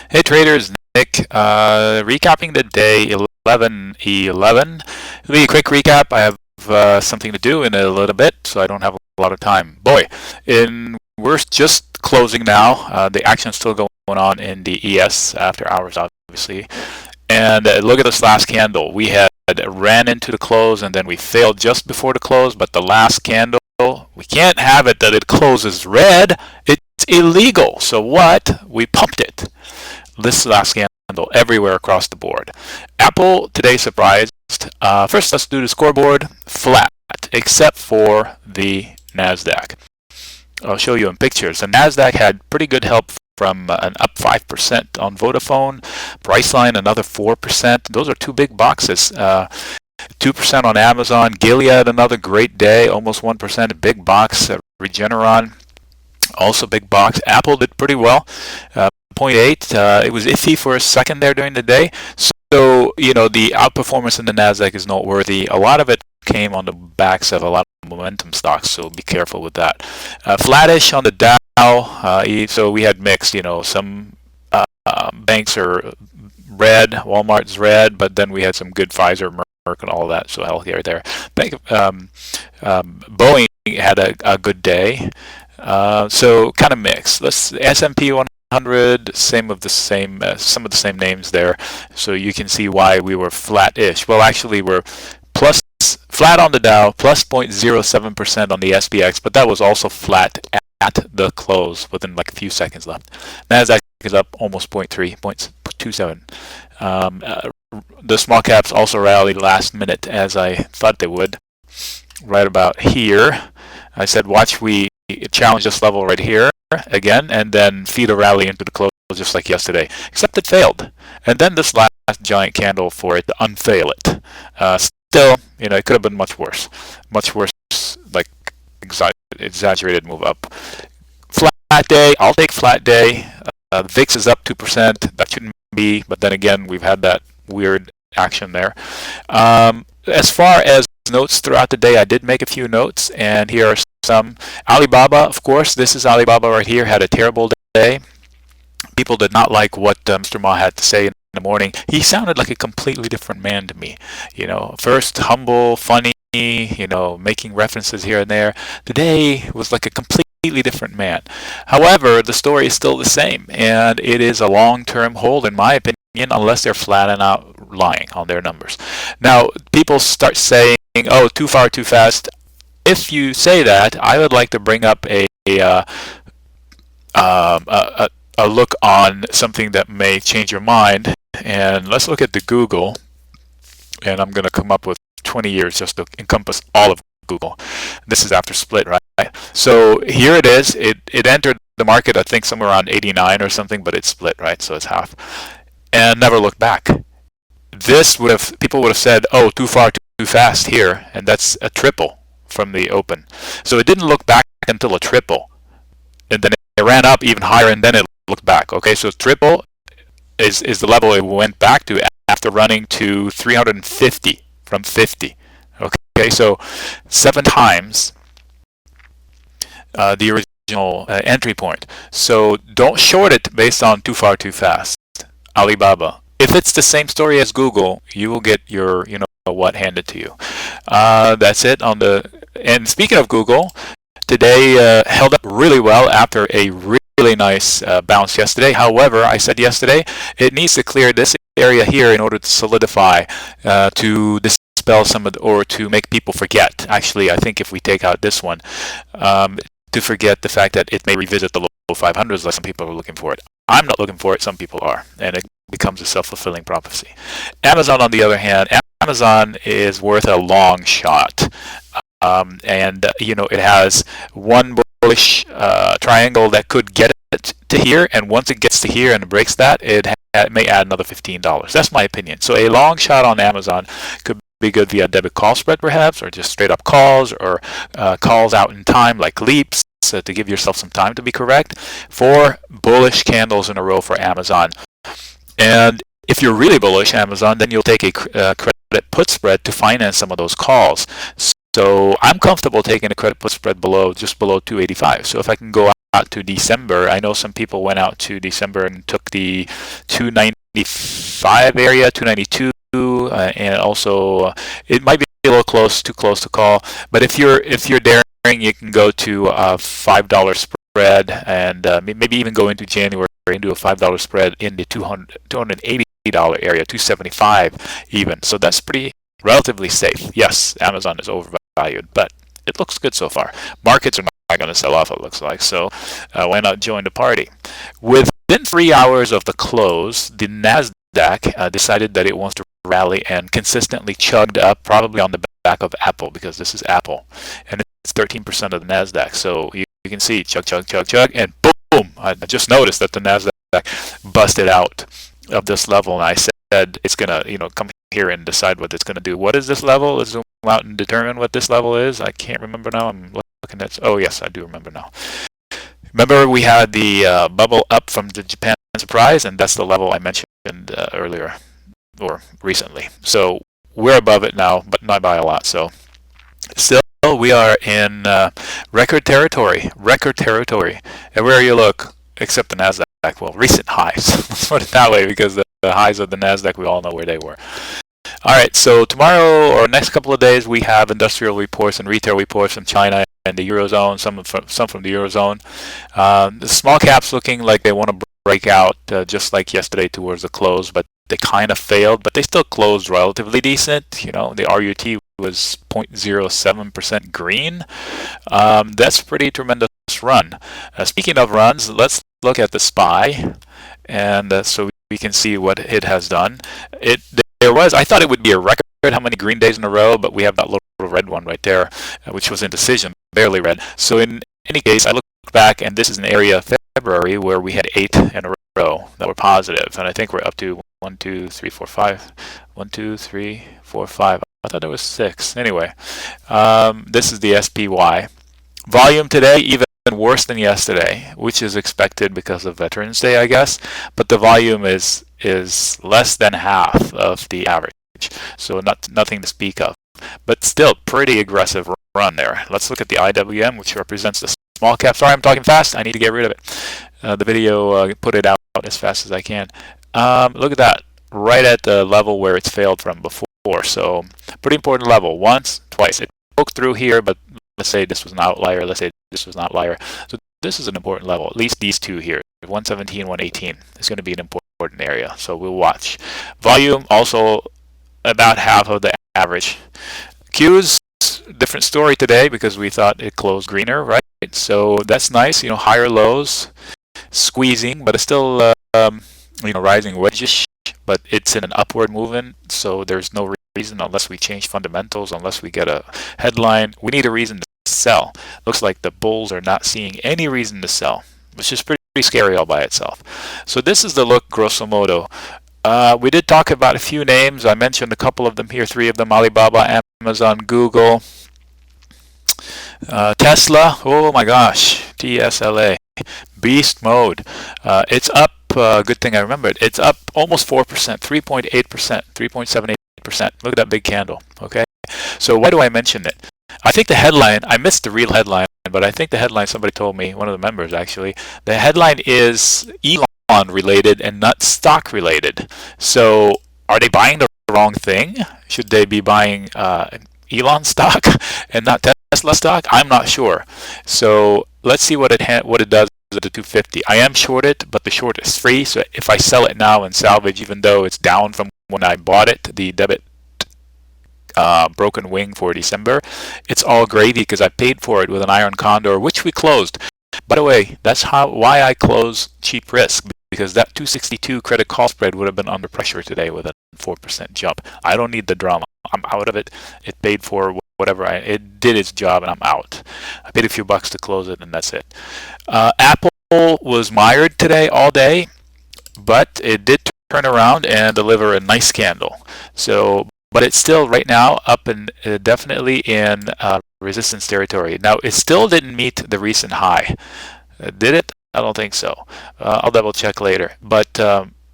Hey traders, Nick. Recapping the day 11:11. It'll be a quick recap. I have something to do in a little bit, so I don't have a lot of time. Boy, we're just closing now. The action's still going on in the ES after hours, obviously. And look at this last candle. We had ran into the close, and then we failed just before the close. But the last candle, we can't have it that it closes red. It's illegal. So what? We pumped it. This last candle everywhere across the board. Apple today surprised. First, let's do the scoreboard. Flat, except for the NASDAQ. I'll show you in pictures. The NASDAQ had pretty good help from an up 5% on Vodafone. Priceline, another 4%. Those are two big boxes. 2% on Amazon. Gilead, another great day, almost 1%. Big box. Regeneron, also big box. Apple did pretty well. 0.8. It was iffy for a second there during the day. So, the outperformance in the NASDAQ is noteworthy. A lot of it came on the backs of a lot of momentum stocks, so be careful with that. Flattish on the Dow. So we had mixed, some banks are red, Walmart's red, but then we had some good Pfizer, Merck, and all that, so healthier there. Boeing had a good day. So kind of mixed. S&P 100, some of the same names there. So you can see why we were flat-ish. Well, actually, we're flat on the Dow, plus 0.07% on the SPX, but that was also flat at the close within like a few seconds left. NASDAQ is up almost 0.27. The small caps also rallied last minute, as I thought they would. Right about here, I said, watch, we challenge this level right here again, and then feed a rally into the close just like yesterday. Except it failed, and then this last giant candle for it to unfail it. Still, it could have been much worse, like exaggerated move up. Flat day, I'll take flat day. VIX is up 2%. That shouldn't be, but then again, we've had that weird action there. As far as notes throughout the day, I did make a few notes, and here are some. Alibaba, of course, this is Alibaba right here, had a terrible day. People did not like what Mr. Ma had to say in the morning. He sounded like a completely different man to me. First humble, funny, making references here and there. Today was like a completely different man. However, the story is still the same, and it is a long-term hold, in my opinion, unless they're flat and out lying on their numbers. Now, people start saying, oh, too far, too fast. If you say that, I would like to bring up a look on something that may change your mind. And let's look at the Google. And I'm going to come up with 20 years just to encompass all of Google. This is after split, right? So here it is. It entered the market, I think, somewhere around 89 or something, but it split, right? So it's half. And never looked back. People would have said, oh, too far, too fast here. And that's a triple from the open. So it didn't look back until a triple. And then it ran up even higher, and then it looked back. Okay, so triple is the level it went back to after running to 350 from 50. Okay, so 7 times the original entry point. So don't short it based on too far, too fast. Alibaba. If it's the same story as Google, you will get your, what handed to you. That's it on the. And speaking of Google, today held up really well after a really nice bounce yesterday. However, I said yesterday it needs to clear this area here in order to solidify, to dispel or to make people forget. Actually, I think if we take out this one, to forget the fact that it may revisit the low 500s, like some people are looking for it. I'm not looking for it. Some people are, and it becomes a self-fulfilling prophecy. Amazon, on the other hand, Amazon is worth a long shot. And it has one bullish triangle that could get it to here, and once it gets to here and breaks that, it may add another $15. That's my opinion. So a long shot on Amazon could be good via debit call spread perhaps, or just straight up calls, or calls out in time like leaps, to give yourself some time to be correct. 4 bullish candles in a row for Amazon. And if you're really bullish Amazon, then you'll take a credit put spread to finance some of those calls. So I'm comfortable taking a credit put spread just below 285. So if I can go to December. I know some people went out to December and took the 295 area, 292, and also it might be a little too close to call. But if you're daring, you can go to a $5 spread, and maybe even go into January and do a $5 spread in the $280 area, 275 even. So that's pretty relatively safe. Yes, Amazon is overvalued, but it looks good so far. Markets are not going to sell off, it looks like, so why not join the party? Within 3 hours of the close, the NASDAQ decided that it wants to rally and consistently chugged up, probably on the back of Apple, because this is Apple, and it's 13% of the NASDAQ. So you can see chug, chug, chug, chug, and boom! I just noticed that the NASDAQ busted out of this level, and I said it's going to come here and decide what it's going to do. What is this level? Let's zoom out and determine what this level is. I can't remember now. I'm looking at, oh yes, I do remember now. Remember we had the bubble up from the Japan surprise, and that's the level I mentioned earlier or recently. So we're above it now, but not by a lot. So still we are in record territory, everywhere you look except the NASDAQ. Well, recent highs. Let's put it that way, because the highs of the NASDAQ, we all know where they were. All right, so tomorrow or next couple of days, we have industrial reports and retail reports from China and the Eurozone, some from the Eurozone. The small caps looking like they want to break out just like yesterday towards the close, but they kind of failed, but they still closed relatively decent. The RUT was 0.07% green. That's a pretty tremendous run. Speaking of runs, let's look at the SPY, and so we can see what it has done. I thought it would be a record how many green days in a row, but we have that little red one right there, which was indecision, barely red. So in any case, I looked back, and this is an area of February where we had 8 in a row that were positive, and I think we're up to 1, 2, 3, 4, 5. 1, 2, 3, 4, 5. I thought there was 6. Anyway, this is the SPY. Volume today even worse than yesterday, which is expected because of Veterans Day, I guess. But the volume is less than half of the average, so nothing to speak of. But still, pretty aggressive run there. Let's look at the IWM, which represents the small cap. Sorry, I'm talking fast. I need to get rid of it. The video put it out as fast as I can. Look at that, right at the level where it's failed from before. So pretty important level. Once, twice. It broke through here, but let's say this was an outlier. Let's say this was an outlier. So this is an important level. At least these two here, 117, 118, is going to be an important area. So we'll watch. Volume also about half of the average. Qs, different story today because we thought it closed greener, right? So that's nice. Higher lows, squeezing, but it's still rising wedgish, but it's in an upward movement. So there's no reason, unless we change fundamentals, unless we get a headline, we need a reason to sell. Looks like the bulls are not seeing any reason to sell, which is pretty scary all by itself. So this is the look grosso modo. We did talk about a few names. I mentioned a couple of them here, 3 of them: Alibaba, Amazon, Google, Tesla. Oh my gosh, TSLA, beast mode. It's up. Good thing I remembered. It's up almost 4%, 3.8%, 3.78%. Look at that big candle. Okay. So why do I mention it? I think the headline, I missed the real headline, but I think the headline, somebody told me, one of the members actually, the headline is Elon related and not stock related. So are they buying the wrong thing? Should they be buying Elon stock and not Tesla stock? I'm not sure. So let's see what it does at the 250. I am shorted, but the short is free. So if I sell it now and salvage, even though it's down from when I bought it, the debit broken wing for December, it's all gravy because I paid for it with an iron condor, which we closed. By the way, that's why I close cheap risk, because that 262 credit call spread would have been under pressure today with a 4% jump. I don't need the drama. I'm out of it. It paid for whatever. It did its job, and I'm out. I paid a few bucks to close it, and that's it. Apple was mired today all day, but it did turn around and deliver a nice candle. So, but it's still right now up and definitely in resistance territory. Now, it still didn't meet the recent high. Did it? I don't think so. I'll double check later. But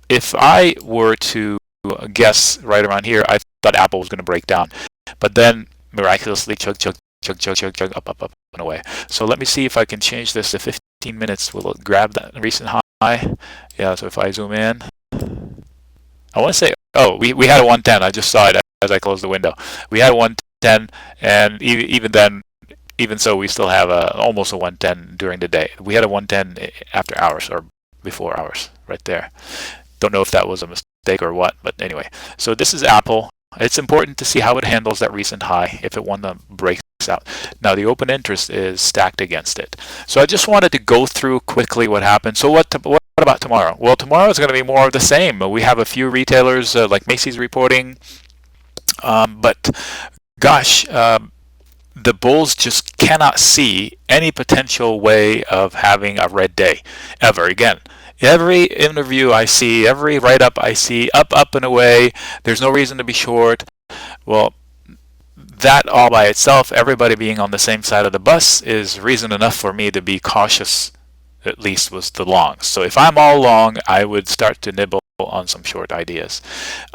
if I were to guess right around here, I thought Apple was going to break down. But then miraculously, chug, chug, chug, up, and away. So let me see if I can change this to 15 minutes. Will it grab that recent high? Yeah, so if I zoom in, I want to say, oh, we had a 110. I just saw it as I closed the window. We had a 110, and even then, even so, we still have almost a 110 during the day. We had a 110 after hours or before hours right there. Don't know if that was a mistake or what, but anyway. So this is Apple. It's important to see how it handles that recent high if it one breaks out. Now the open interest is stacked against it. So I just wanted to go through quickly what happened. So what about tomorrow? Well, tomorrow is going to be more of the same. We have a few retailers like Macy's reporting, but gosh, the bulls just cannot see any potential way of having a red day ever again. Every interview I see, every write-up I see, up and away, there's no reason to be short. Well, that all by itself, everybody being on the same side of the bus, is reason enough for me to be cautious, at least with the longs. So if I'm all long, I would start to nibble on some short ideas.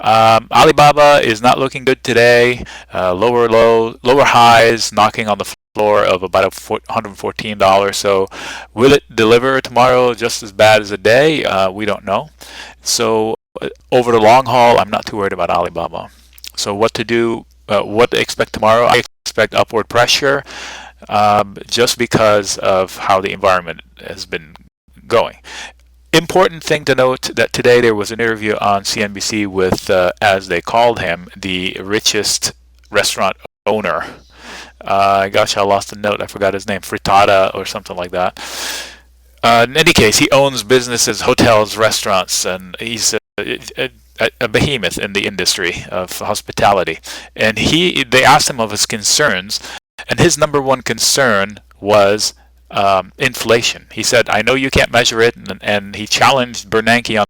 Alibaba is not looking good today. Lower highs, knocking on the floor of about $114. So will it deliver tomorrow just as bad as a day? We don't know. So over the long haul, I'm not too worried about Alibaba. So what to do? What to expect tomorrow? I expect upward pressure, just because of how the environment has been going. Important thing to note that today there was an interview on CNBC with, as they called him, the richest restaurant owner. Gosh, I lost the note. I forgot his name. Frittata or something like that. In any case, he owns businesses, hotels, restaurants, and he's a behemoth in the industry of hospitality. And they asked him of his concerns, and his number one concern was inflation. He said, I know you can't measure it, and he challenged Bernanke